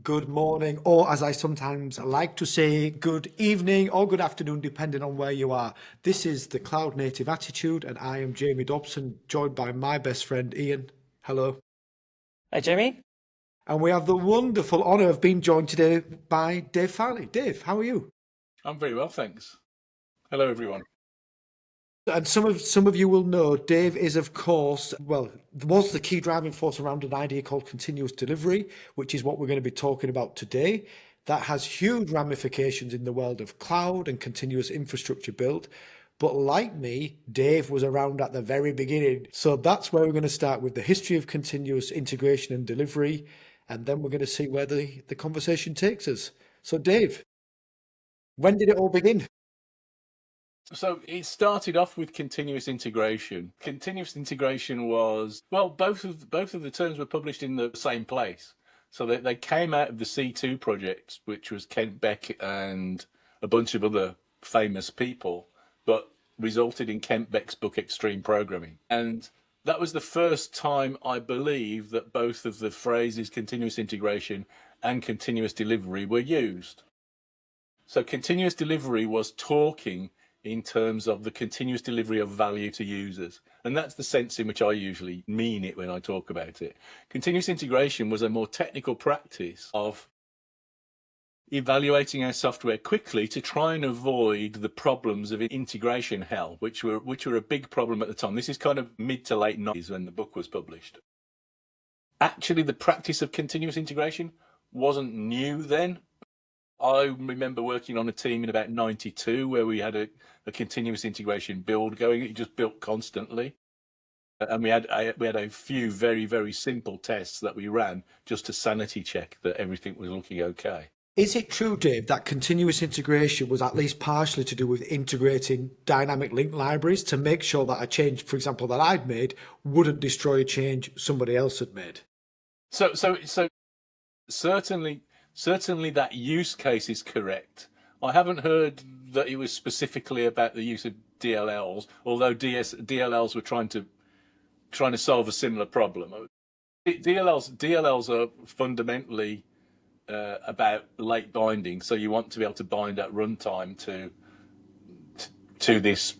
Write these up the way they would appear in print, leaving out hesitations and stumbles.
good morning, or as I sometimes like to say, good evening or good afternoon, depending on where you are. This is the Cloud Native Attitude, and I am Jamie Dobson, joined by my best friend Ian. Hello. Hi, Jamie. And we have the wonderful honour of being joined today by Dave Farley. Dave, how are you? I'm very well, thanks. Hello, everyone. And some of you will know Dave is, of course, was the key driving force around an idea called continuous delivery, which is what we're going to be talking about today. That has huge ramifications in the world of cloud and continuous infrastructure build. But like me, Dave was around at the very beginning. So that's where we're going to start with the history of continuous integration and delivery. And then we're going to see where the conversation takes us. So Dave, when did it all begin? So it started off with continuous integration. Continuous integration was, well, both of the terms were published in the same place. So they came out of the C2 project, which was Kent Beck and a bunch of other famous people, but resulted in Kent Beck's book Extreme Programming. And that was the first time, I believe, that both of the phrases continuous integration and continuous delivery were used. So continuous delivery was talking in terms of the continuous delivery of value to users. And that's the sense in which I usually mean it when I talk about it. Continuous integration was a more technical practice of evaluating our software quickly to try and avoid the problems of integration hell, which were a big problem at the time. This is kind of mid to late 90s when the book was published. Actually, the practice of continuous integration wasn't new then. I remember working on a team in about 92 where we had a continuous integration build going. It just built constantly. And we had a few very, very simple tests that we ran just to sanity check that everything was looking okay. Is it true, Dave, that continuous integration was at least partially to do with integrating dynamic link libraries to make sure that a change, for example, that I'd made wouldn't destroy a change somebody else had made? So certainly that use case is correct. I haven't heard that it was specifically about the use of DLLs, although DLLs were trying to solve a similar problem. DLLs are fundamentally about late binding, so you want to be able to bind at runtime to this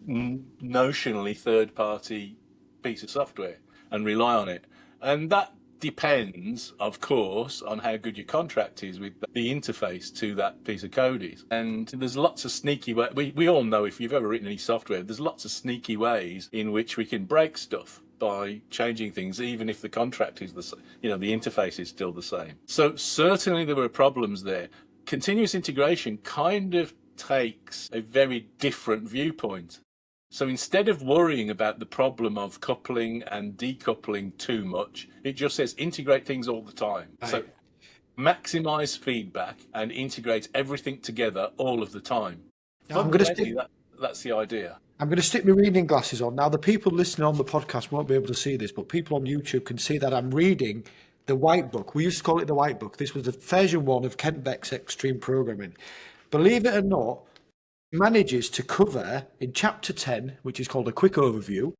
notionally third-party piece of software and rely on it, and that depends, of course, on how good your contract is with the interface to that piece of code is. And there's lots of sneaky ways. We all know, if you've ever written any software, there's lots of sneaky ways in which we can break stuff by changing things, even if the contract is the interface is still the same. So certainly there were problems there. Continuous integration kind of takes a very different viewpoint. So instead of worrying about the problem of coupling and decoupling too much, it just says integrate things all the time. Right. So maximize feedback and integrate everything together all of the time. Fundamentally, that's the idea. I'm going to stick my reading glasses on. Now, the people listening on the podcast won't be able to see this, but people on YouTube can see that I'm reading the White Book. We used to call it the White Book. This was the version 1 of Kent Beck's Extreme Programming. Believe it or not, manages to cover in chapter 10, which is called a quick overview,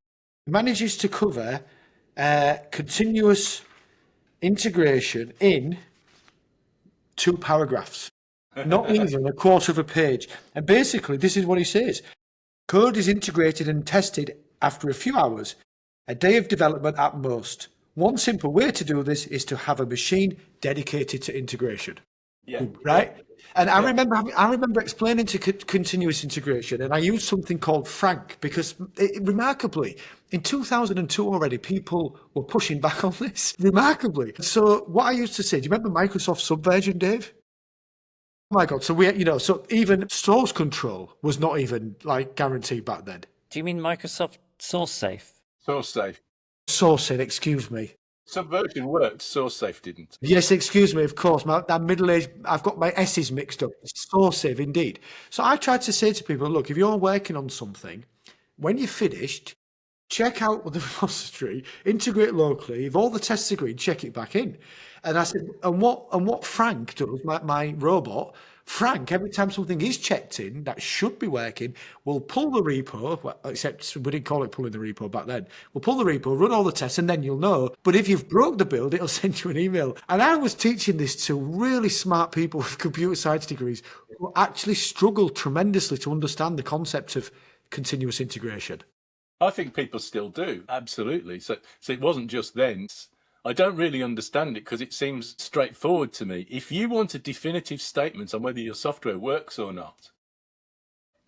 manages to cover continuous integration in 2 paragraphs, not even a quarter of a page. And basically, this is what he says. Code is integrated and tested after a few hours, a day of development at most. One simple way to do this is to have a machine dedicated to integration. Yeah. Right? And I remember explaining to continuous integration, and I used something called Frank because remarkably, in 2002 already, people were pushing back on this. Remarkably. So what I used to say, do you remember Microsoft Subversion, Dave? Oh my God. So so even source control was not even guaranteed back then. Do you mean Microsoft SourceSafe? SourceSafe. SourceSafe, excuse me. Subversion worked, SourceSafe didn't. Yes, excuse me, of course. That middle-aged, I've got my S's mixed up. SourceSafe, indeed. So I tried to say to people, look, if you're working on something, when you're finished, check out the repository, integrate locally. If all the tests agreed, check it back in. And I said, and what Frank does, my robot, Frank, every time something is checked in that should be working, will pull the repo, well, except we didn't call it pulling the repo back then. We'll pull the repo, run all the tests, and then you'll know. But if you've broke the build, it'll send you an email. And I was teaching this to really smart people with computer science degrees who actually struggled tremendously to understand the concept of continuous integration. I think people still do, absolutely. So it wasn't just then. I don't really understand it because it seems straightforward to me. If you want a definitive statement on whether your software works or not,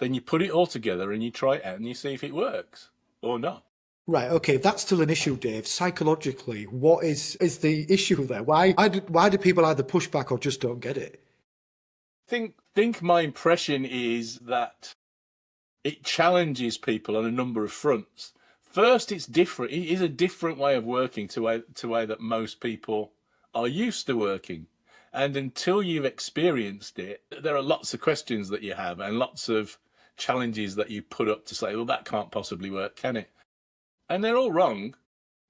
then you put it all together and you try it out and you see if it works or not. Right, okay, if that's still an issue, Dave, psychologically, what is the issue there? Why do people either push back or just don't get it? Think my impression is that it challenges people on a number of fronts. First, it's different. It is a different way of working to way that most people are used to working. And until you've experienced it, there are lots of questions that you have and lots of challenges that you put up to say, well, that can't possibly work, can it? And they're all wrong,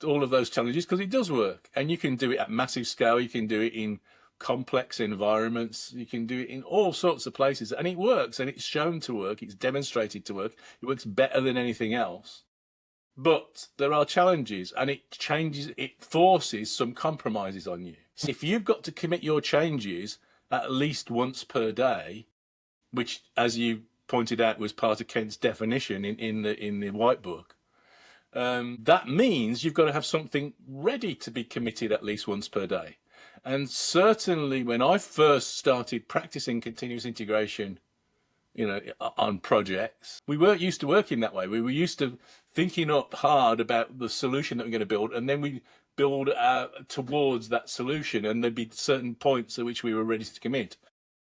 all of those challenges, because it does work. And you can do it at massive scale. You can do it in complex environments. You can do it in all sorts of places. And it works, and it's shown to work. It's demonstrated to work. It works better than anything else. But there are challenges, and it forces some compromises on you. So if you've got to commit your changes at least once per day, which, as you pointed out, was part of Kent's definition in the white book, that means you've got to have something ready to be committed at least once per day. And certainly when I first started practicing continuous integration, on projects, we weren't used to working that way. We were used to thinking up hard about the solution that we're going to build, and then we build towards that solution, and there'd be certain points at which we were ready to commit.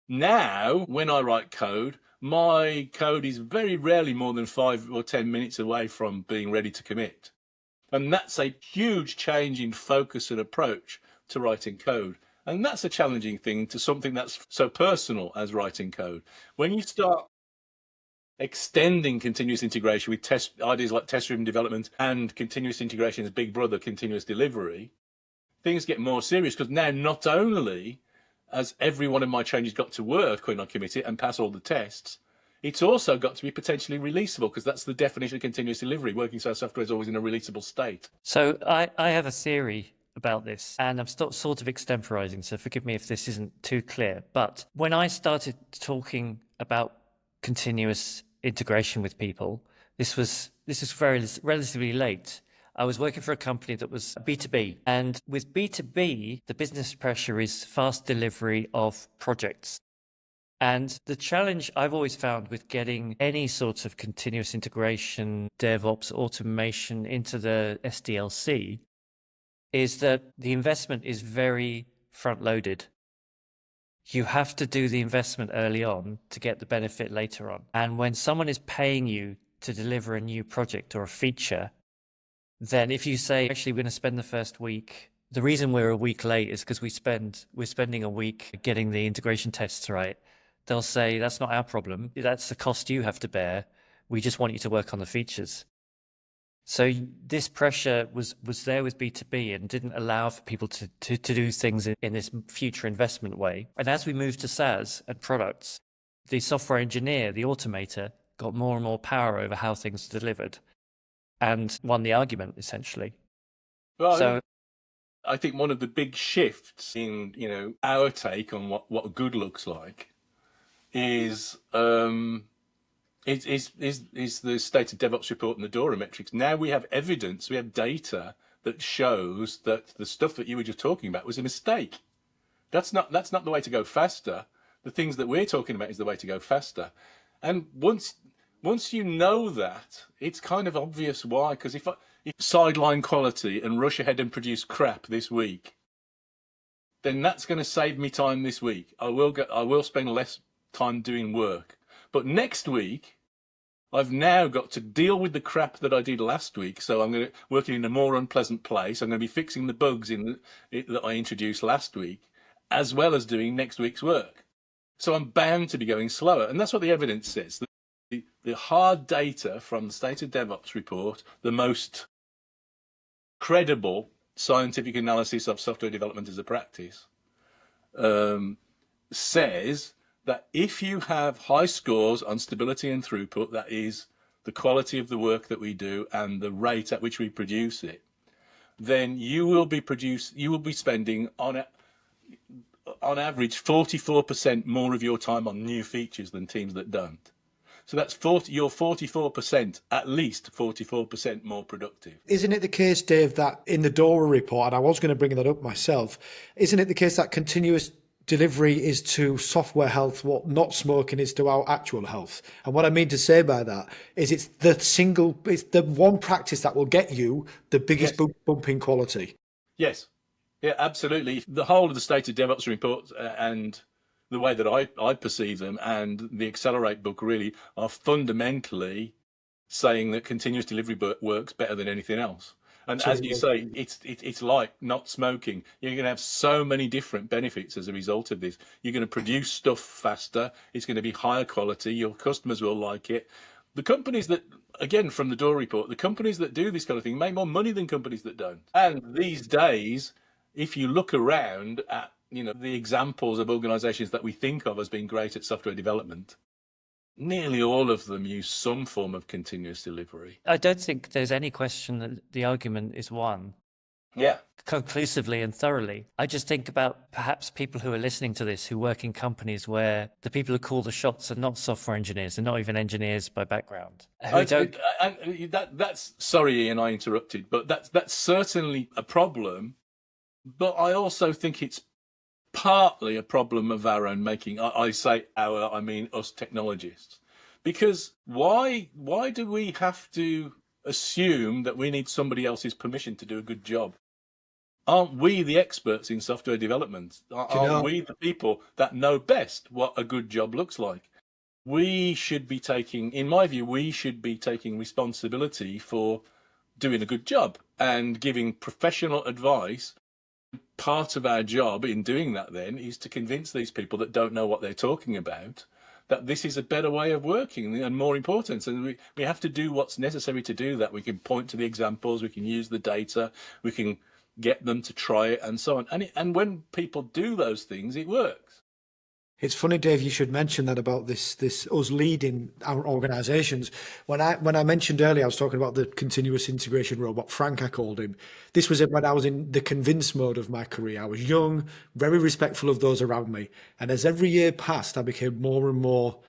Now, when I write code, my code is very rarely more than 5 or 10 minutes away from being ready to commit. And that's a huge change in focus and approach to writing code. And that's a challenging thing to something that's so personal as writing code. When you start extending continuous integration with ideas like test-driven development and continuous integration as big brother continuous delivery, things get more serious, because now not only has every one of my changes got to work when I commit it and pass all the tests, it's also got to be potentially releasable, because that's the definition of continuous delivery. Working so software is always in a releasable state. So I have a theory about this, and I'm sort of extemporizing, so forgive me if this isn't too clear. But when I started talking about continuous integration with people, this is relatively late. I was working for a company that was B2B, and with B2B, the business pressure is fast delivery of projects. And the challenge I've always found with getting any sort of continuous integration, DevOps, automation into the SDLC is that the investment is very front-loaded. You have to do the investment early on to get the benefit later on. And when someone is paying you to deliver a new project or a feature, then if you say, actually, we're going to spend the first week, the reason we're a week late is because we're spending a week getting the integration tests right. They'll say, that's not our problem. That's the cost you have to bear. We just want you to work on the features. So this pressure was there with B2B and didn't allow for people to do things in this future investment way. And as we moved to SaaS and products, the software engineer, the automator, got more and more power over how things are delivered and won the argument, essentially. Well, I think one of the big shifts in our take on what good looks like is the state of DevOps report and the DORA metrics. Now we have evidence, we have data that shows that the stuff that you were just talking about was a mistake. That's not the way to go faster. The things that we're talking about is the way to go faster. And once you know that, it's kind of obvious why. Because if sideline quality and rush ahead and produce crap this week, then that's going to save me time this week. I will spend less time doing work. But next week, I've now got to deal with the crap that I did last week. So I'm going to working in a more unpleasant place. I'm going to be fixing the bugs that I introduced last week, as well as doing next week's work. So I'm bound to be going slower. And that's what the evidence says. The hard data from the State of DevOps report, the most credible scientific analysis of software development as a practice, says that if you have high scores on stability and throughput, that is the quality of the work that we do and the rate at which we produce it, then you will be spending on average 44% more of your time on new features than teams that don't. So that's 44%, at least 44% more productive. Isn't it the case, Dave, that in the Dora report, and I was going to bring that up myself, isn't it the case that continuous delivery is to software health what not smoking is to our actual health? And what I mean to say by that is it's the one practice that will get you the biggest bump in quality. Yes. Yeah, absolutely. The whole of the State of DevOps report and the way that I perceive them and the Accelerate book really are fundamentally saying that continuous delivery works better than anything else. And as you say, it's like not smoking. You're going to have so many different benefits as a result of this. You're going to produce stuff faster. It's going to be higher quality. Your customers will like it. The companies that, again, from the Dora report, the companies that do this kind of thing make more money than companies that don't. And these days, if you look around at the examples of organizations that we think of as being great at software development, nearly all of them use some form of continuous delivery. I don't think there's any question that the argument is won. Yeah. Conclusively and thoroughly. I just think about perhaps people who are listening to this who work in companies where the people who call the shots are not software engineers, they're not even engineers by background. That's sorry, Ian, I interrupted, but that's certainly a problem. But I also think it's partly a problem of our own making. I say our, I mean us technologists. Because why do we have to assume that we need somebody else's permission to do a good job? Aren't we the experts in software development? Aren't we the people that know best what a good job looks like? We should be taking, in my view, responsibility for doing a good job and giving professional advice. Part of our job in doing that then is to convince these people that don't know what they're talking about that this is a better way of working and more important. And we have to do what's necessary to do that. We can point to the examples, we can use the data, we can get them to try it and so on. And when people do those things, it works. It's funny, Dave, you should mention that about this us leading our organisations. When I mentioned earlier, I was talking about the continuous integration robot, Frank, I called him. This was when I was in the convince mode of my career. I was young, very respectful of those around me. And as every year passed, I became more and more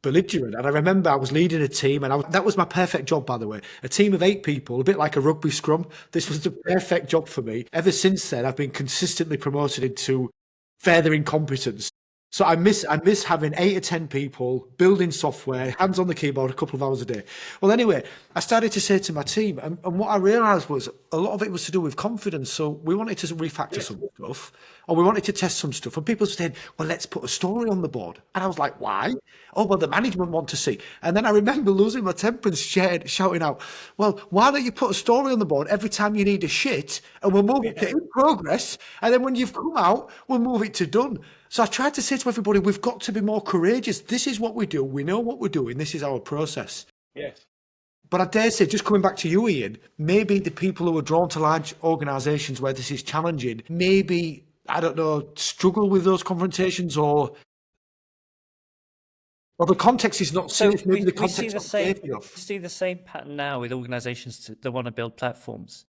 belligerent. And I remember I was leading a team, and that was my perfect job, by the way. A team of 8 people, a bit like a rugby scrum. This was the perfect job for me. Ever since then, I've been consistently promoted into further incompetence. So I miss having 8 or 10 people building software, hands on the keyboard, a couple of hours a day. Well, anyway, I started to say to my team, and what I realised was a lot of it was to do with confidence. So we wanted to refactor some stuff, or we wanted to test some stuff, and people said, well, let's put a story on the board. And I was like, why? Oh, well, the management want to see. And then I remember losing my temper and shouting out, well, why don't you put a story on the board every time you need a shit, and we'll move it to in progress, and then when you've come out, we'll move it to done. So I tried to say to everybody, we've got to be more courageous. This is what we do. We know what we're doing. This is our process. Yes. But I dare say, just coming back to you, Ian, maybe the people who are drawn to large organisations where this is challenging, maybe, I don't know, struggle with those confrontations, or the context is not safe. Maybe the context is not safe enough. We see the same pattern now with organisations that want to build platforms.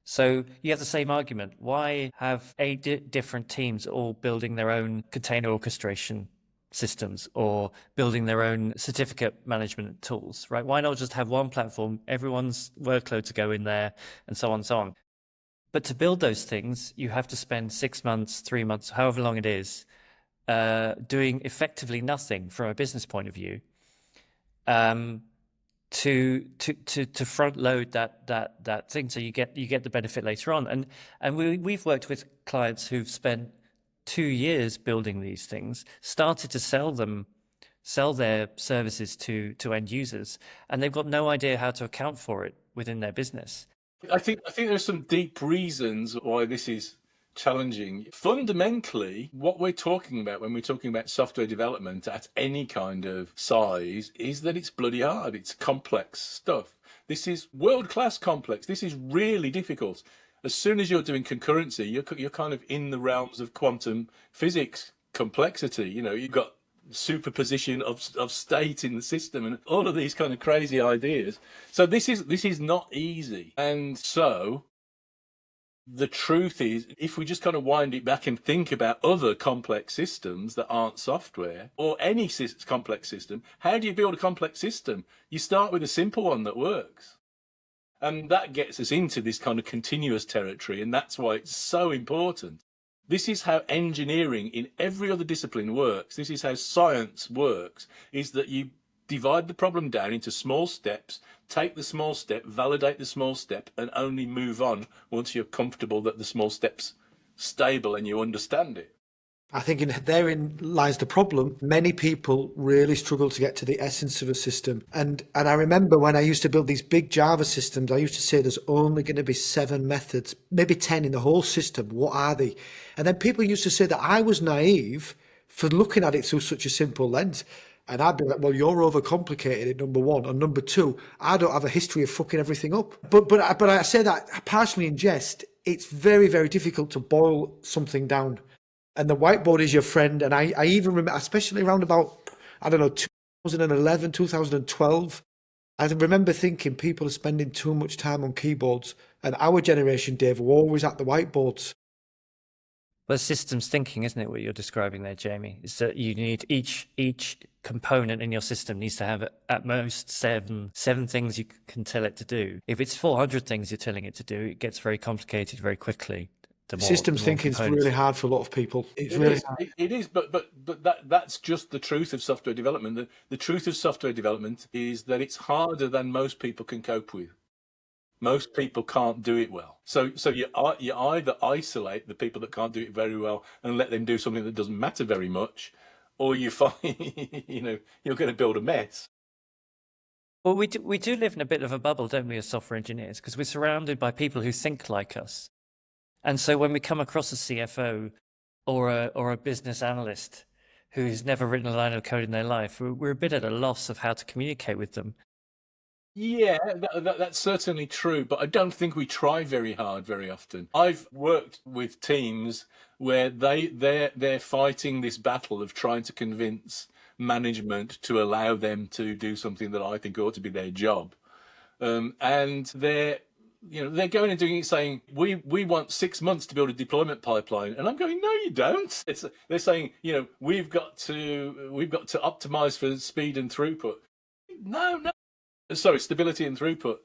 So you have the same argument. Why have 8 different teams all building their own container orchestration systems or building their own certificate management tools, right? Why not just have one platform, everyone's workload to go in there, and so on and so on. But to build those things, you have to spend 6 months, 3 months, however long it is, doing effectively nothing from a business point of view. To front load that thing, so you get the benefit later on. And we've worked with clients who've spent 2 years building these things, started to sell their services to end users, and they've got no idea how to account for it within there's business. I think there's some deep reasons why this is challenging. Fundamentally, what we're talking about when we're talking about software development at any kind of size is that it's bloody hard. It's complex stuff. This is world-class complex. This is really difficult. As soon as you're doing concurrency, you're kind of in the realms of quantum physics complexity. You've got superposition of state in the system and all of these kind of crazy ideas. So this is not easy. And so the truth is, if we just kind of wind it back and think about other complex systems that aren't software, or any complex system, how do you build a complex system? You start with a simple one that works. And that gets us into this kind of continuous territory, and that's why it's so important. This is how engineering in every other discipline works. This is how science works, is that you divide the problem down into small steps, take the small step, validate the small step, and only move on once you're comfortable that the small step's stable and you understand it. I think therein lies the problem. Many people really struggle to get to the essence of a system. And I remember when I used to build these big Java systems, I used to say there's only going to be 7 methods, maybe 10 in the whole system. What are they? And then people used to say that I was naive for looking at it through such a simple lens. And I'd be like, well, you're overcomplicated it, number one. And number two, I don't have a history of fucking everything up. But I say that partially in jest. It's very, very difficult to boil something down. And the whiteboard is your friend. And I even remember, especially around about, I don't know, 2011, 2012, I remember thinking people are spending too much time on keyboards. And our generation, Dave, were always at the whiteboards. Well, systems thinking, isn't it, what you're describing there, Jamie? Is that you need each component in your system needs to have at most seven things you can tell it to do. If it's 400 things you're telling it to do, it gets very complicated very quickly. Systems thinking is really hard for a lot of people. It is, but that's just the truth of software development. The truth of software development is that it's harder than most people can cope with. Most people can't do it well. So you either isolate the people that can't do it very well and let them do something that doesn't matter very much, or you find you're going to build a mess. Well, we do live in a bit of a bubble, don't we, as software engineers? Because we're surrounded by people who think like us. And so when we come across a CFO or a business analyst who's never written a line of code in their life, we're a bit at a loss of how to communicate with them. Yeah, that's certainly true, but I don't think we try very hard very often. I've worked with teams where they're fighting this battle of trying to convince management to allow them to do something that I think ought to be their job, and they're going and doing it, saying we want 6 months to build a deployment pipeline, and I'm going, no, you don't. They're saying we've got to optimize for speed and throughput. No. Sorry, stability and throughput.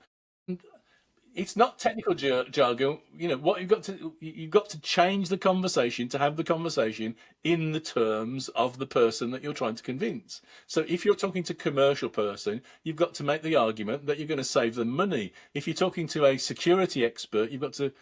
It's not technical jargon. What you've got to change the conversation to have the conversation in the terms of the person that you're trying to convince. So if you're talking to a commercial person, you've got to make the argument that you're going to save them money. If you're talking to a security expert, you've got to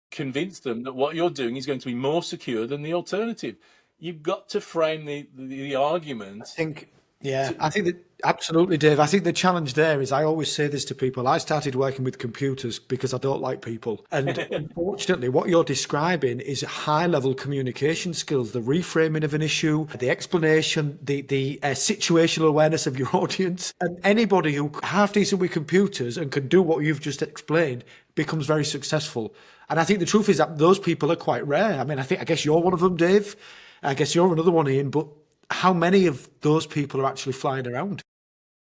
convince them that what you're doing is going to be more secure than the alternative. You've got to frame the argument. I think that absolutely, Dave. I think the challenge there is, I always say this to people, I started working with computers because I don't like people. And unfortunately, what you're describing is high-level communication skills, the reframing of an issue, the explanation, the situational awareness of your audience. And anybody who half decent with computers and can do what you've just explained becomes very successful. And I think the truth is that those people are quite rare. I mean, I guess you're one of them, Dave. I guess you're another one, Ian, but how many of those people are actually flying around?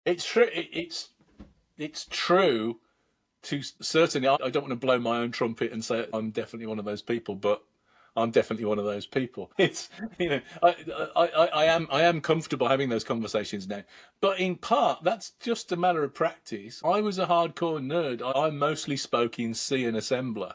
It's true. It's true. To certainly, I don't want to blow my own trumpet and say I'm definitely one of those people, but I'm definitely one of those people. It's I am comfortable having those conversations now, but in part that's just a matter of practice. I was a hardcore nerd. I mostly spoke in C and assembler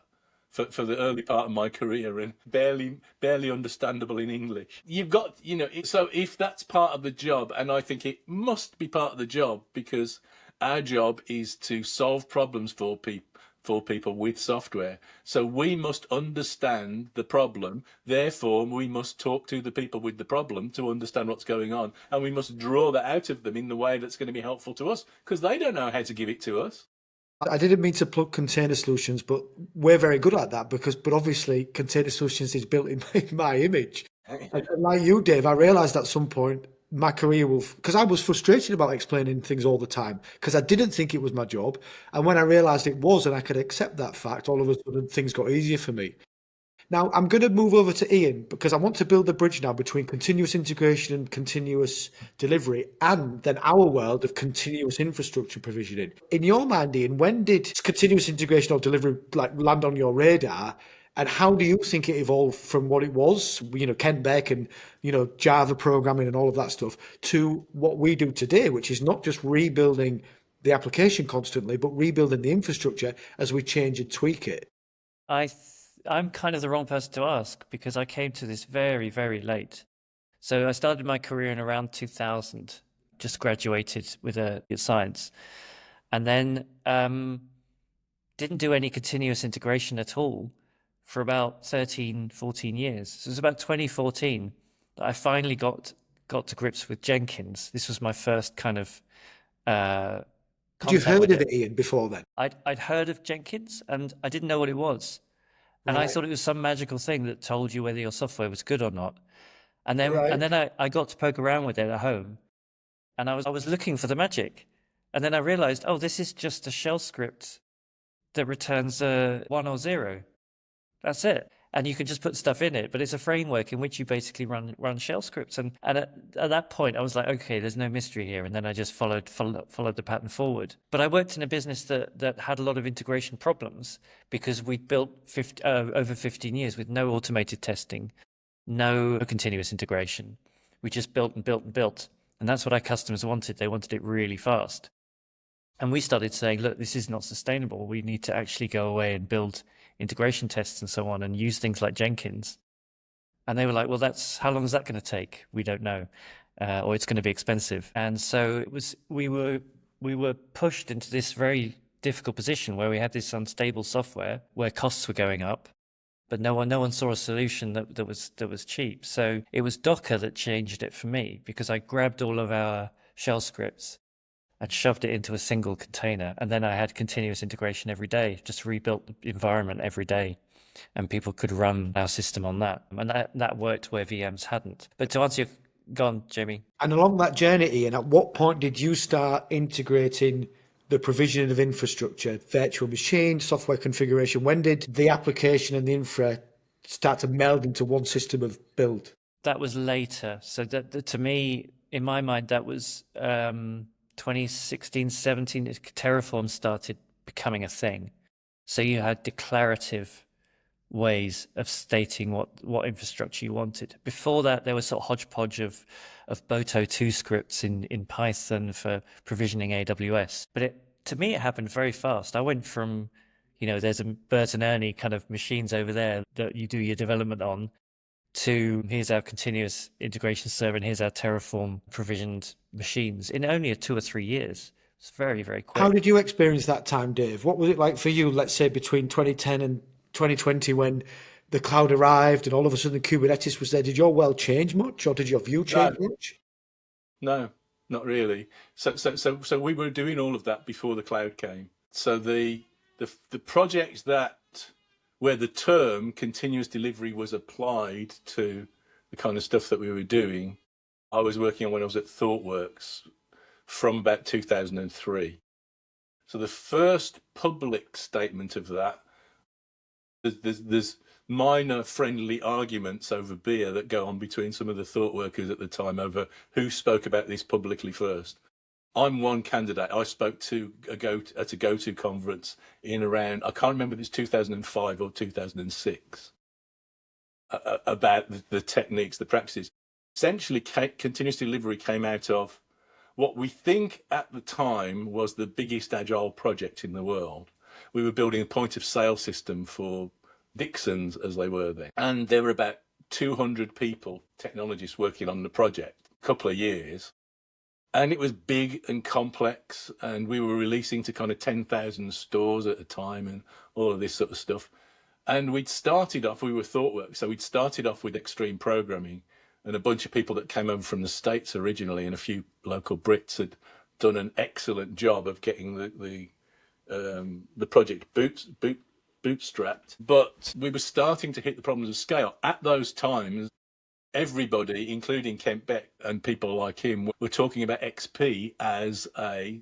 for the early part of my career, and barely understandable in English. You've got, so if that's part of the job, and I think it must be part of the job, because our job is to solve problems for people with software. So we must understand the problem. Therefore, we must talk to the people with the problem to understand what's going on, and we must draw that out of them in the way that's going to be helpful to us, because they don't know how to give it to us. I didn't mean to plug Container Solutions, but we're very good at that but obviously Container Solutions is built in my image. And like you, Dave, I realised at some point my career because I was frustrated about explaining things all the time because I didn't think it was my job. And when I realised it was and I could accept that fact, all of a sudden things got easier for me. Now, I'm going to move over to Ian because I want to build the bridge now between continuous integration and continuous delivery and then our world of continuous infrastructure provisioning. In your mind, Ian, when did continuous integration or delivery like land on your radar? And how do you think it evolved from what it was, Kent Beck and, Java programming and all of that stuff to what we do today, which is not just rebuilding the application constantly, but rebuilding the infrastructure as we change and tweak it? I'm kind of the wrong person to ask because I came to this very, very late. So I started my career in around 2000, just graduated with a science, and then didn't do any continuous integration at all for about 13, 14 years. So it was about 2014 that I finally got to grips with Jenkins. This was my first kind of Had you contact heard with of it. it, Ian, before then? I'd heard of Jenkins and I didn't know what it was. And I Right. thought it was some magical thing that told you whether your software was good or not. And Right. then I got to poke around with it at home and I was looking for the magic. And then I realized, oh, this is just a shell script that returns a 1 or 0. That's it. And you can just put stuff in it, but it's a framework in which you basically run shell scripts. And at that point, I was like, okay, there's no mystery here. And then I just followed the pattern forward. But I worked in a business that had a lot of integration problems because we built over 15 years with no automated testing, no continuous integration. We just built and built and built. And that's what our customers wanted. They wanted it really fast. And we started saying, look, this is not sustainable. We need to actually go away and build integration tests and so on and use things like Jenkins. And they were like, well, how long is that going to take? We don't know. Or it's going to be expensive. And so we were pushed into this very difficult position where we had this unstable software where costs were going up, but no one saw a solution that was cheap. So it was Docker that changed it for me because I grabbed all of our shell scripts and shoved it into a single container. And then I had continuous integration every day, just rebuilt the environment every day. And people could run our system on that. And that worked where VMs hadn't. But to answer your, go on, Jamie. And along that journey, Ian, at what point did you start integrating the provisioning of infrastructure, virtual machines, software configuration? When did the application and the infra start to meld into one system of build? That was later. So that to me, in my mind, that was 2016, 17, Terraform started becoming a thing. So you had declarative ways of stating what infrastructure you wanted. Before that, there was sort of hodgepodge of Boto 2 scripts in Python for provisioning AWS. But to me, it happened very fast. I went from, there's a Bert and Ernie kind of machines over there that you do your development on, to here's our continuous integration server and here's our Terraform provisioned machines in only 2 or 3 years. It's very, very quick. How did you experience that time, Dave? What was it like for you, let's say, between 2010 and 2020 when the cloud arrived and all of a sudden Kubernetes was there? Did your world change much or did your view change much? No, not really. So we were doing all of that before the cloud came. So the projects where the term continuous delivery was applied to the kind of stuff that we were doing, I was working on when I was at ThoughtWorks from about 2003. So the first public statement of that, there's minor friendly arguments over beer that go on between some of the thought workers at the time over who spoke about this publicly first. I'm one candidate. I spoke at a go-to conference in around, I can't remember if it's 2005 or 2006, about the techniques, the practices. Essentially, continuous delivery came out of what we think at the time was the biggest agile project in the world. We were building a point of sale system for Dixons, as they were then. And there were about 200 people, technologists, working on the project, a couple of years. And it was big and complex, and we were releasing to kind of 10,000 stores at a time and all of this sort of stuff. And we were ThoughtWorks, so we'd started off with extreme programming, and a bunch of people that came over from the States originally, and a few local Brits had done an excellent job of getting the project bootstrapped. But we were starting to hit the problems of scale. At those times, everybody, including Kent Beck and people like him, were talking about XP as a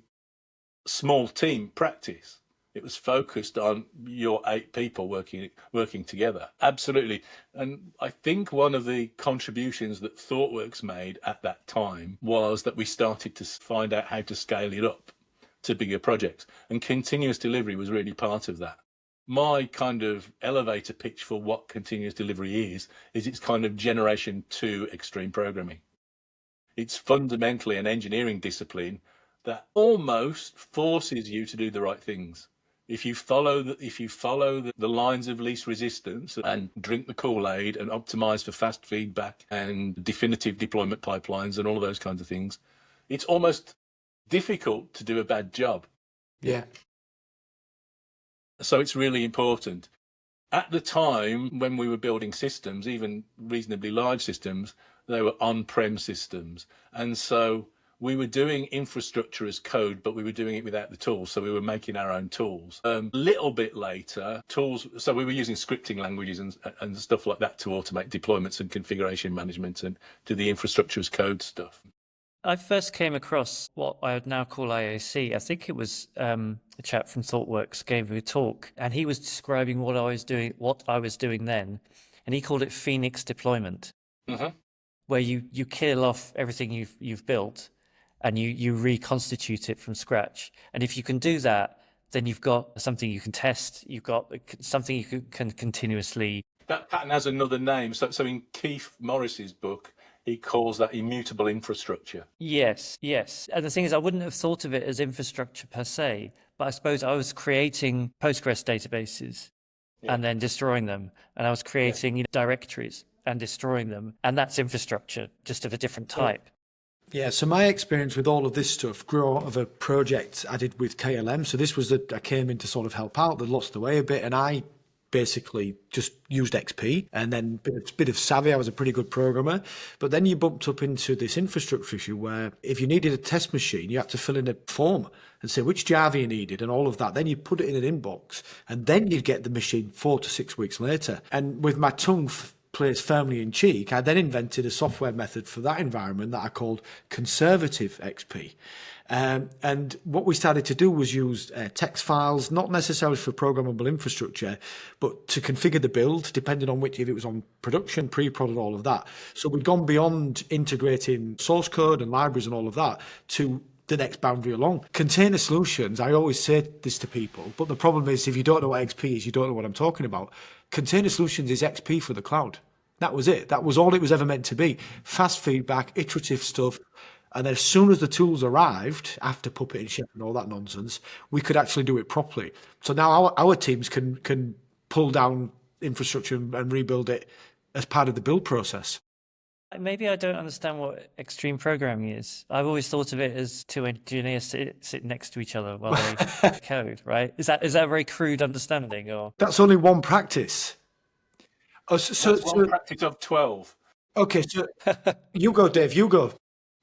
small team practice. It was focused on your 8 people working together. Absolutely. And I think one of the contributions that ThoughtWorks made at that time was that we started to find out how to scale it up to bigger projects. And continuous delivery was really part of that. My kind of elevator pitch for what continuous delivery is it's kind of generation 2 extreme programming. It's fundamentally an engineering discipline that almost forces you to do the right things. If you follow the lines of least resistance and drink the Kool-Aid and optimize for fast feedback and definitive deployment pipelines and all of those kinds of things, it's almost difficult to do a bad job. Yeah. So it's really important. At the time when we were building systems, even reasonably large systems, they were on-prem systems. And so we were doing infrastructure as code, but we were doing it without the tools. So we were making our own tools. A little bit later, tools. So we were using scripting languages and stuff like that to automate deployments and configuration management and do the infrastructure as code stuff. I first came across what I would now call IAC. I think it was a chap from ThoughtWorks gave me a talk, and he was describing what I was doing then, and he called it Phoenix deployment, where you kill off everything you've built, and you reconstitute it from scratch. And if you can do that, then you've got something you can test. You've got something you can continuously. That pattern has another name. So in Keith Morris's book, he calls that immutable infrastructure. Yes. And the thing is, I wouldn't have thought of it as infrastructure per se, but I suppose I was creating Postgres databases and then destroying them. And I was creating directories and destroying them. And that's infrastructure, just of a different type. Yeah, so my experience with all of this stuff grew out of a project I did with KLM. So this was I came in to sort of help out. They lost the way a bit, and I basically just used XP and then bit of savvy. I was a pretty good programmer, but then you bumped up into this infrastructure issue where if you needed a test machine, you had to fill in a form and say which Java you needed and all of that. Then you put it in an inbox and then you'd get the machine 4 to 6 weeks later. And with my tongue placed firmly in cheek, I then invented a software method for that environment that I called conservative XP. And what we started to do was use text files, not necessarily for programmable infrastructure, but to configure the build, depending on if it was on production, pre-prod and all of that. So we'd gone beyond integrating source code and libraries and all of that to the next boundary along. Container solutions, I always say this to people, but the problem is if you don't know what XP is, you don't know what I'm talking about. Container solutions is XP for the cloud. That was it. That was all it was ever meant to be. Fast feedback, iterative stuff. And then as soon as the tools arrived, after Puppet and Chef and all that nonsense, we could actually do it properly. So now our teams can pull down infrastructure and rebuild it as part of the build process. Maybe I don't understand what extreme programming is. I've always thought of it as two engineers sit next to each other while they code, right? Is that a very crude understanding? Or that's only one practice. Oh, that's one practice of 12. Okay, so you go, Dave. You go.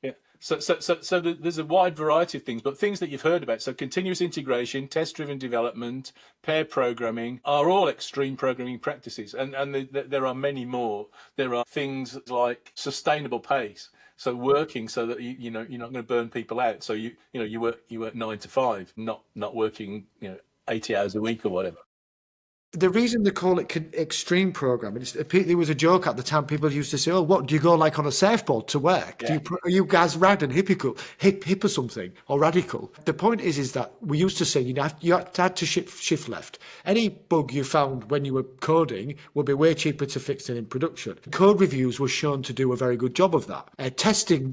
Yeah. So there's a wide variety of things, but things that you've heard about. So continuous integration, test-driven development, pair programming are all extreme programming practices, and there are many more. There are things like sustainable pace. So working so that you're not going to burn people out. So you work 9 to 5, not working 80 hours a week or whatever. The reason they call it extreme programming, there was a joke at the time. People used to say, "Oh, what do you go like on a surfboard to work? Yeah. Are you guys rad and hip or something or radical?" The point is that we used to say you had to shift left. Any bug you found when you were coding would be way cheaper to fix than in production. Code reviews were shown to do a very good job of that.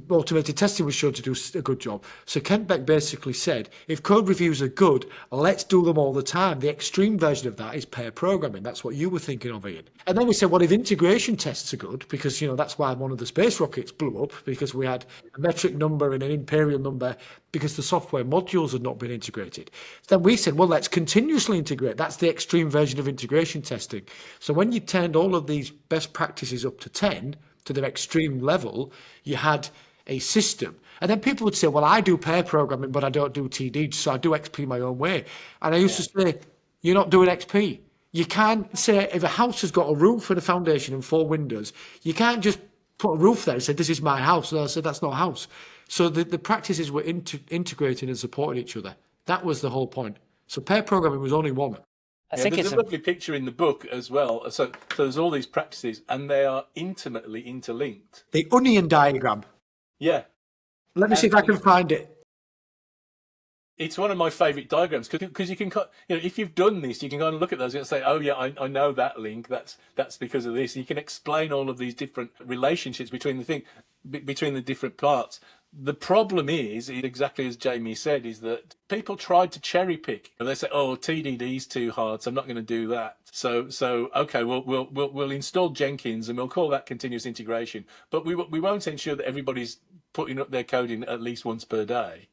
Automated testing was shown to do a good job. So Kent Beck basically said, if code reviews are good, let's do them all the time. The extreme version of that is pair programming. That's what you were thinking of, Ian. And then we said, well, if integration tests are good, because that's why one of the space rockets blew up, because we had a metric number and an imperial number because the software modules had not been integrated. Then we said, well, let's continuously integrate. That's the extreme version of integration testing. So when you turned all of these best practices up to 10 to the extreme level, you had a system. And then people would say, well, I do pair programming, but I don't do TD, so I do XP my own way. And I used to say, you're not doing XP. You can't say if a house has got a roof and a foundation and 4 windows, you can't just put a roof there and say, this is my house. And I said, that's not a house. So the practices were integrating and supporting each other. That was the whole point. So pair programming was only one. I Yeah, think there's it's a lovely picture in the book as well. So there's all these practices, and they are intimately interlinked. The onion diagram. Yeah, Let me see if I can find it. it's one of my favourite diagrams because you can, if you've done this, you can kind of look at those and say, oh yeah, I know that link. That's because of this. And you can explain all of these different relationships between between the different parts. The problem is exactly as Jamie said, is that people tried to cherry pick. And they say, oh, TDD's too hard, so I'm not going to do that. So okay, we'll install Jenkins and we'll call that continuous integration, but we won't ensure that everybody's putting up their code in at least once per day.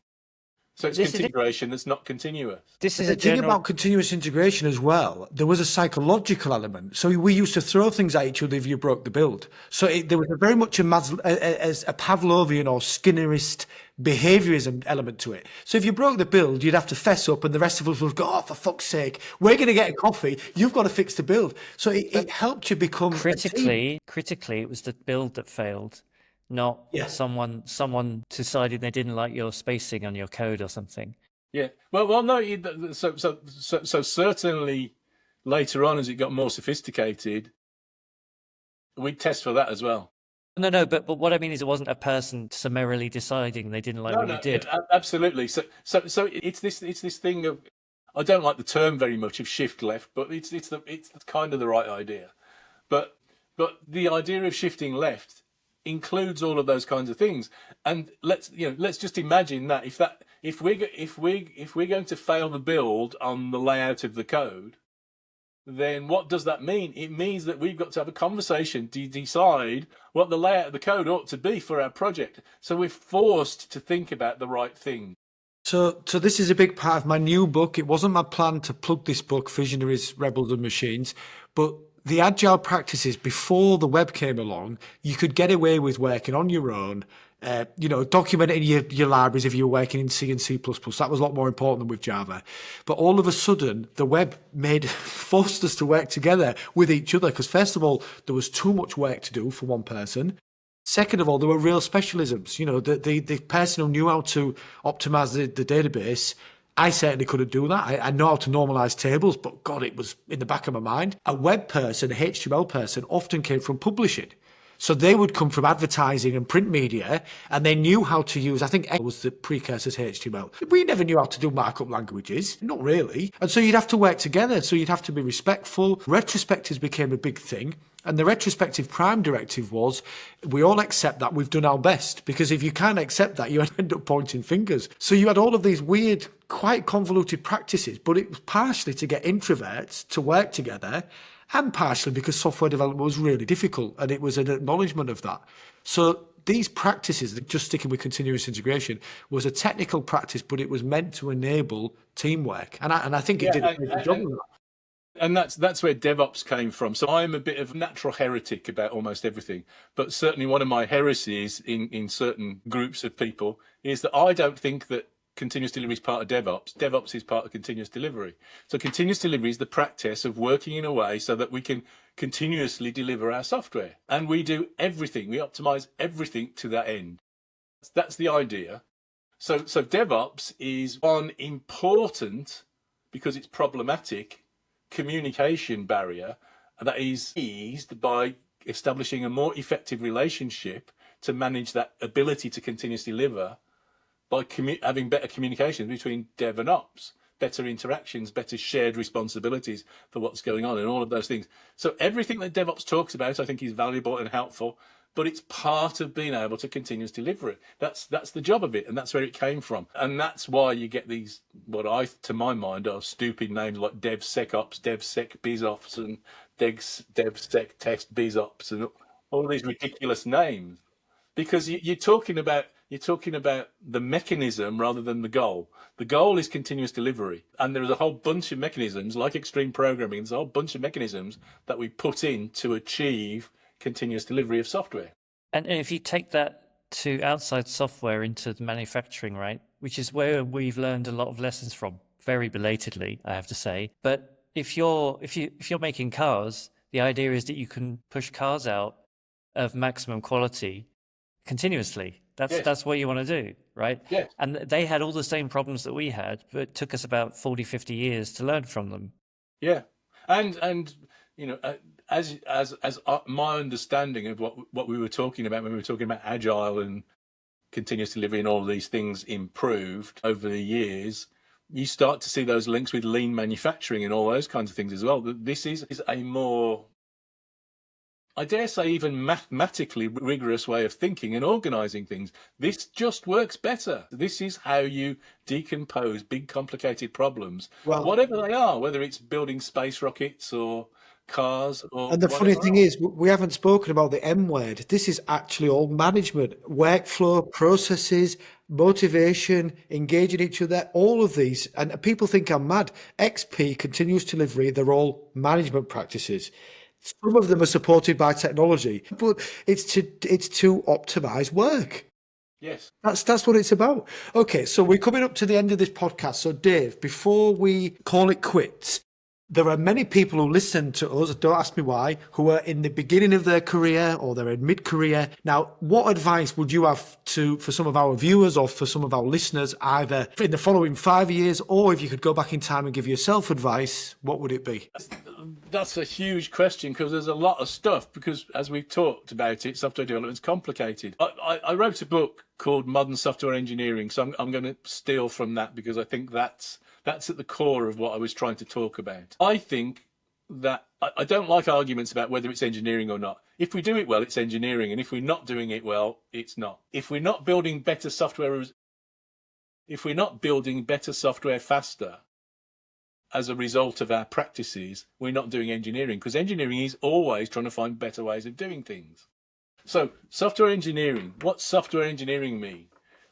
So it's configuration that's not continuous. This is The a thing general. about continuous integration as well, there was a psychological element. So we used to throw things at each other if you broke the build. So there was very much a Pavlovian or Skinnerist behaviorism element to it. So if you broke the build, you'd have to fess up and the rest of us would go, oh, for fuck's sake, we're going to get a coffee. You've got to fix the build. So it helped you become a team. Critically, it was the build that failed, not Yeah. someone decided they didn't like your spacing on your code or something. Yeah. Well, no. So certainly later on, as it got more sophisticated, we'd test for that as well. No, but what I mean is, it wasn't a person summarily deciding they didn't like what you did. Absolutely. So it's this thing of, I don't like the term very much of shift left, but it's kind of the right idea. But the idea of shifting left includes all of those kinds of things. And let's just imagine that if we're going to fail the build on the layout of the code, then what does that mean? It means that we've got to have a conversation to decide what the layout of the code ought to be for our project. So we're forced to think about the right thing. So this is a big part of my new book. It wasn't my plan to plug this book, Visionaries, Rebels and Machines, but the agile practices before the web came along, you could get away with working on your own, documenting your libraries if you were working in C and C++. That was a lot more important than with Java. But all of a sudden, the web forced us to work together with each other because, first of all, there was too much work to do for one person. Second of all, there were real specialisms. The person who knew how to optimize the database, I certainly couldn't do that. I know how to normalize tables, but God, it was in the back of my mind. A web person, a HTML person, often came from publishing. So they would come from advertising and print media, and they knew how to use, I think X was the precursor to HTML. We never knew how to do markup languages, not really. And so you'd have to work together. So you'd have to be respectful. Retrospectives became a big thing. And the retrospective prime directive was, we all accept that we've done our best, because if you can't accept that, you end up pointing fingers. So you had all of these weird, quite convoluted practices, but it was partially to get introverts to work together, and partially because software development was really difficult, and it was an acknowledgement of that. So these practices, just sticking with continuous integration, was a technical practice, but it was meant to enable teamwork. And I think it did a good job of that. And that's where DevOps came from. So I'm a bit of a natural heretic about almost everything, but certainly one of my heresies in certain groups of people is that I don't think that continuous delivery is part of DevOps. DevOps is part of continuous delivery. So continuous delivery is the practice of working in a way so that we can continuously deliver our software. And we do everything. We optimize everything to that end. That's the idea. So DevOps is one important, because it's problematic, communication barrier that is eased by establishing a more effective relationship to manage that ability to continuously deliver by having better communication between dev and ops, better interactions, better shared responsibilities for what's going on and all of those things. So everything that DevOps talks about, I think, is valuable and helpful, but it's part of being able to continuously deliver it. That's the job of it, and that's where it came from. And that's why you get these, to my mind, are stupid names like DevSecOps, DevSecBizOps, and DevSecTestBizOps, and all these ridiculous names. Because you're talking about the mechanism rather than the goal. The goal is continuous delivery, and there is a whole bunch of mechanisms, like extreme programming. There's a whole bunch of mechanisms that we put in to achieve continuous delivery of software. And if you take that to outside software into the manufacturing, right, which is where we've learned a lot of lessons from, very belatedly, I have to say. But if you're making cars, the idea is that you can push cars out of maximum quality continuously. Yes. That's what you want to do, right? Yes. And they had all the same problems that we had, but it took us about 40, 50 years to learn from them. Yeah, and you know, my understanding of what we were talking about when we were talking about agile and continuous delivery and all of these things improved over the years, you start to see those links with lean manufacturing and all those kinds of things as well. This is a more, I dare say, even mathematically rigorous way of thinking and organizing things. This just works better. This is how you decompose big, complicated problems, Well, whatever they are, whether it's building space rockets or cars or and the funny whatever thing else. is, we haven't spoken about the M word. This is actually all management, workflow, processes, motivation, engaging each other, all of these. And people think I'm mad. XP, continuous delivery, they're all management practices. Some of them are supported by technology, but it's to optimize work. Yes. That's what it's about. Okay, so we're coming up to the end of this podcast. So Dave, before we call it quits, there are many people who listen to us, don't ask me why, who are in the beginning of their career or they're in mid-career. Now, what advice would you have for some of our viewers or for some of our listeners, either in the following 5 years, or if you could go back in time and give yourself advice, what would it be? That's a huge question because there's a lot of stuff, because as we've talked about it, software development is complicated. I wrote a book called Modern Software Engineering, so I'm going to steal from that because I think that's at the core of what I was trying to talk about. I think that I don't like arguments about whether it's engineering or not. If we do it well, it's engineering, and if we're not doing it well, it's not. If we're not building better software faster as a result of our practices, we're not doing engineering, because engineering is always trying to find better ways of doing things. So software engineering, what's software engineering mean?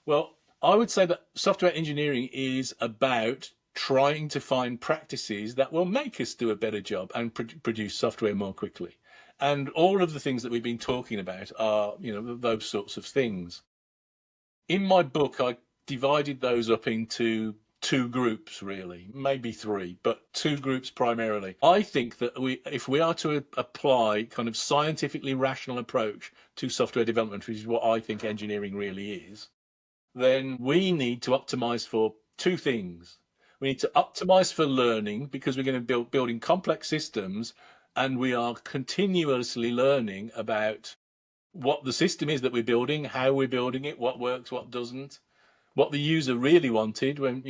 Well, I would say that software engineering is about trying to find practices that will make us do a better job and produce software more quickly. And all of the things that we've been talking about are, those sorts of things. In my book, I divided those up into two groups, really, maybe three, but two groups primarily. I think that if we are to apply kind of scientifically rational approach to software development, which is what I think engineering really is, then we need to optimize for two things. We need to optimize for learning, because we're going to be building complex systems, and we are continuously learning about what the system is that we're building, how we're building it, what works, what doesn't, what the user really wanted when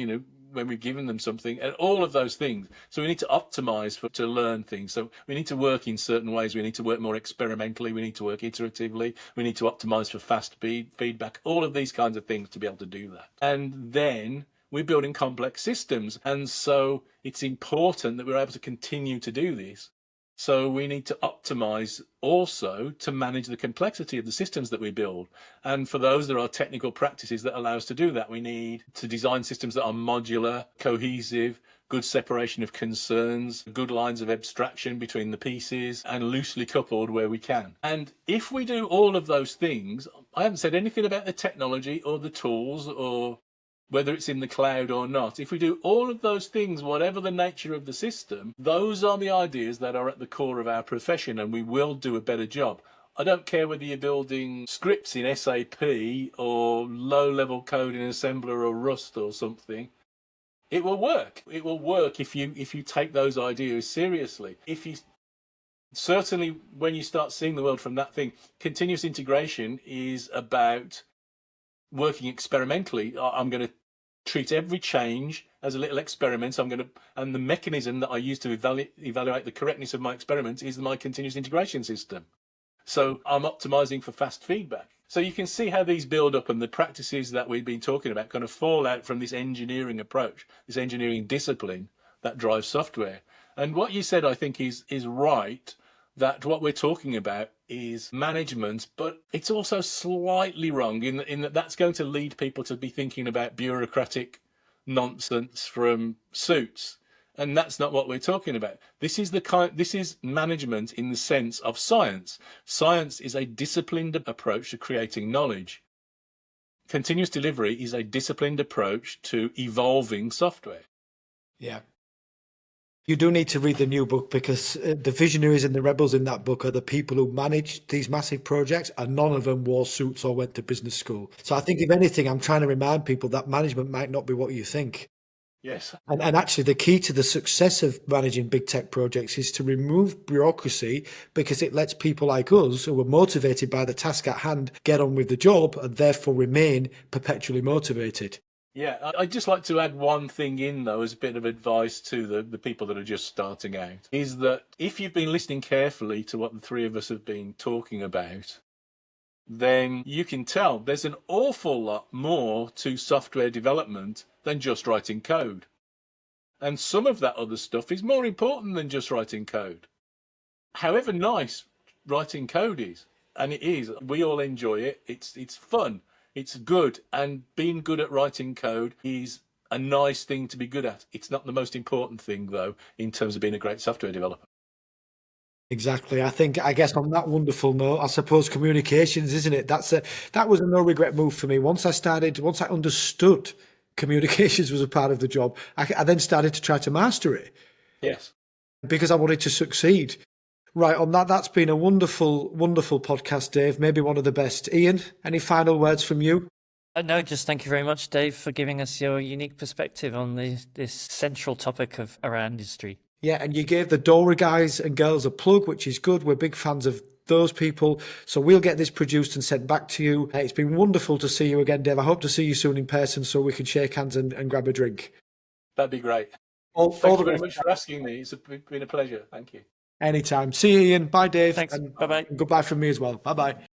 we've given them something, and all of those things. So we need to optimize to learn things. So we need to work in certain ways. We need to work more experimentally. We need to work iteratively. We need to optimize for fast feedback, all of these kinds of things to be able to do that. And then we're building complex systems. And so it's important that we're able to continue to do this. So we need to optimize also to manage the complexity of the systems that we build. And for those, there are technical practices that allow us to do that. We need to design systems that are modular, cohesive, good separation of concerns, good lines of abstraction between the pieces, and loosely coupled where we can. And if we do all of those things, I haven't said anything about the technology or the tools or whether it's in the cloud or not. If we do all of those things, whatever the nature of the system, those are the ideas that are at the core of our profession, and we will do a better job. I don't care whether you're building scripts in SAP or low-level code in Assembler or Rust or something. It will work. It will work if you take those ideas seriously. Certainly when you start seeing the world from that thing, continuous integration is about working experimentally. I'm going to treat every change as a little experiment. And the mechanism that I use to evaluate the correctness of my experiment is my continuous integration system. So I'm optimizing for fast feedback. So you can see how these build up, and the practices that we've been talking about kind of fall out from this engineering approach, this engineering discipline that drives software. And what you said, I think, is right, that what we're talking about is management, but it's also slightly wrong in that that's going to lead people to be thinking about bureaucratic nonsense from suits. And that's not what we're talking about. This is management in the sense of science. Science is a disciplined approach to creating knowledge. Continuous delivery is a disciplined approach to evolving software. Yeah. You do need to read the new book because the visionaries and the rebels in that book are the people who managed these massive projects, and none of them wore suits or went to business school. So I think, if anything, I'm trying to remind people that management might not be what you think. Yes. And actually, the key to the success of managing big tech projects is to remove bureaucracy, because it lets people like us, who are motivated by the task at hand, get on with the job and therefore remain perpetually motivated. Yeah, I'd just like to add one thing in, though, as a bit of advice to the people that are just starting out, is that if you've been listening carefully to what the three of us have been talking about, then you can tell there's an awful lot more to software development than just writing code. And some of that other stuff is more important than just writing code. However nice writing code is, and it is, we all enjoy it, it's fun. It's good, and being good at writing code is a nice thing to be good at. It's not the most important thing, though, in terms of being a great software developer. Exactly. I guess on that wonderful note, I suppose communications, isn't it? That was a no regret move for me. Once I understood communications was a part of the job, I then started to try to master it Yes. because I wanted to succeed. Right, on that, that's been a wonderful, wonderful podcast, Dave. Maybe one of the best. Ian, any final words from you? No, just thank you very much, Dave, for giving us your unique perspective on this central topic of our industry. Yeah, and you gave the Dora guys and girls a plug, which is good. We're big fans of those people. So we'll get this produced and sent back to you. It's been wonderful to see you again, Dave. I hope to see you soon in person so we can shake hands and grab a drink. That'd be great. Thank Thank you very much for asking me. It's been a pleasure. Thank you. Anytime. See you, Ian. Bye, Dave. Thanks. And Bye-bye. goodbye from me as well. Bye-bye.